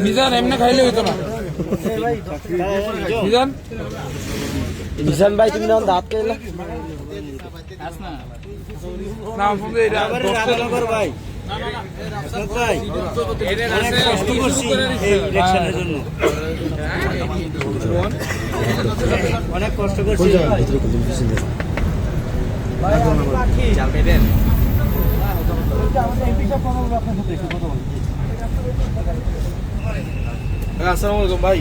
মিজান এমনি খাইলে হইতো না। মিজান ভাই তুমি যখন দাঁত খাইলে ভাই অনেক কষ্ট করছি। আসসালামু আলাইকুম ভাই।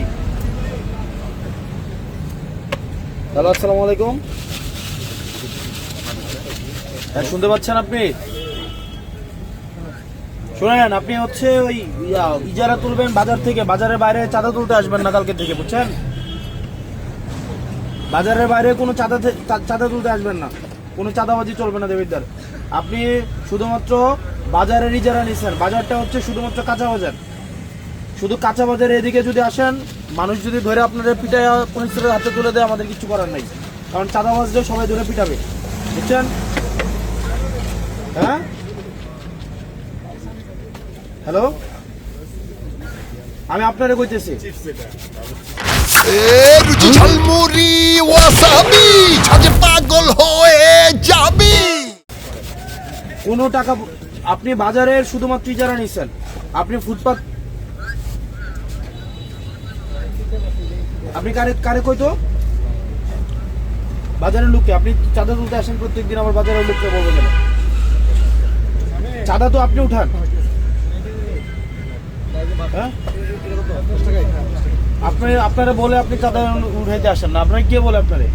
হ্যালো, আসসালামু আলাইকুম। শুনতে পাচ্ছেন আপনি? শোনেন, আপনি হচ্ছে ওই ইজারা তুলবেন বাজার থেকে, বাজারের বাইরে চাঁদা তুলতে আসবেন না কালকে থেকে, বুঝছেন? বাজারের বাইরে কোনো চাঁদা তুলতে আসবেন না, কোনো চাঁদাবাজি চলবে না দেবিদ্দার। আপনি শুধুমাত্র বাজারের ইজারা নিচ্ছেন, বাজারটা হচ্ছে শুধুমাত্র কাঁচা বাজার। শুধু কাঁচা বাজারে এদিকে যদি আসেন, মানুষ যদি ধরে আপনাদের পিটায় পুলিশের হাতে তুলে দেয়, আমাদের কিছু করার নাই, কারণ চাঁদাবাজদের সবাই ধরে পিটাবে, বুঝছেন? হ্যাঁ, হ্যালো, আমি আপনারে কইতেছি, রুচি ঝালমুড়ি ওয়াসাবি সাজে পাগল হয়ে যাবি। কোনো টাকা আপনি বাজারের শুধুমাত্র ইজারা নিচ্ছেন, আপনি ফুটপাত, আপনি কারে কইতো বাজারের লোককে আপনি চাঁদা তুলতে আসেন প্রত্যেকদিন, আমার বাজারের লোককে বলবেন কেন? চাঁদা তো আপনি উঠান, হ্যাঁ? আপনারা বলে আপনি চাঁদা উঠাইতে আসেন না, আপনার কে বলে আপনারে?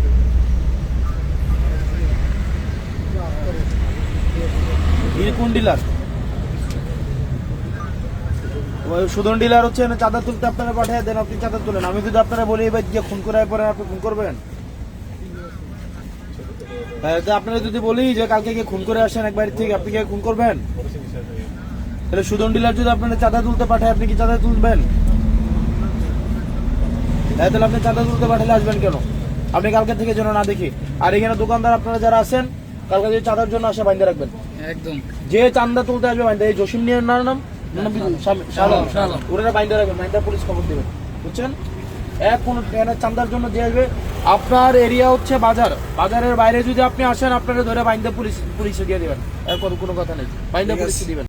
কোন ডিলার? সুদন ডিলার হচ্ছে চাঁদা তুলতে আপনারা পাঠিয়ে দেন, আপনি চাঁদা তুলেন। আমি যদি আপনারা বলি এবার গিয়ে খুন করার পরে আপনি খুন করবেন? আপনারা যদি বলি যে কালকে গিয়ে খুন করে আসেন এক বাড়ি থেকে, আপনি গিয়ে খুন করবেন? তাহলে সুদন ডিলার যদি আপনারা চাঁদা তুলতে পাঠায়, আপনি কি চাঁদা তুলবেন? তাহলে আপনি চাঁদা তুলতে পাঠালে আসবেন কেন? আপনি কালকে থেকে যেন না দেখি। আর এখানে দোকানদার আপনারা যারা আছেন, কালকে যদি চাঁদার জন্য আসে বাইন্দা রাখবেন, একদম। যে চাঁদা তুলতে আসবে বাইন্দা, এই জসিম নিয়ে নাম ওরা বাইন্দা রাখবেন, বাইন্দা পুলিশ খবর দেবেন, বুঝছেন? কোনো চাঁদার জন্য যে আসবে, আপনার এরিয়া হচ্ছে বাজার, বাজারের বাইরে যদি আপনি আসেন, আপনারা ধরে বাইন্দা পুলিশে দিয়ে দেবেন, এর কোনো কথা নেই, বাইন্দা পুলিশে দিবেন।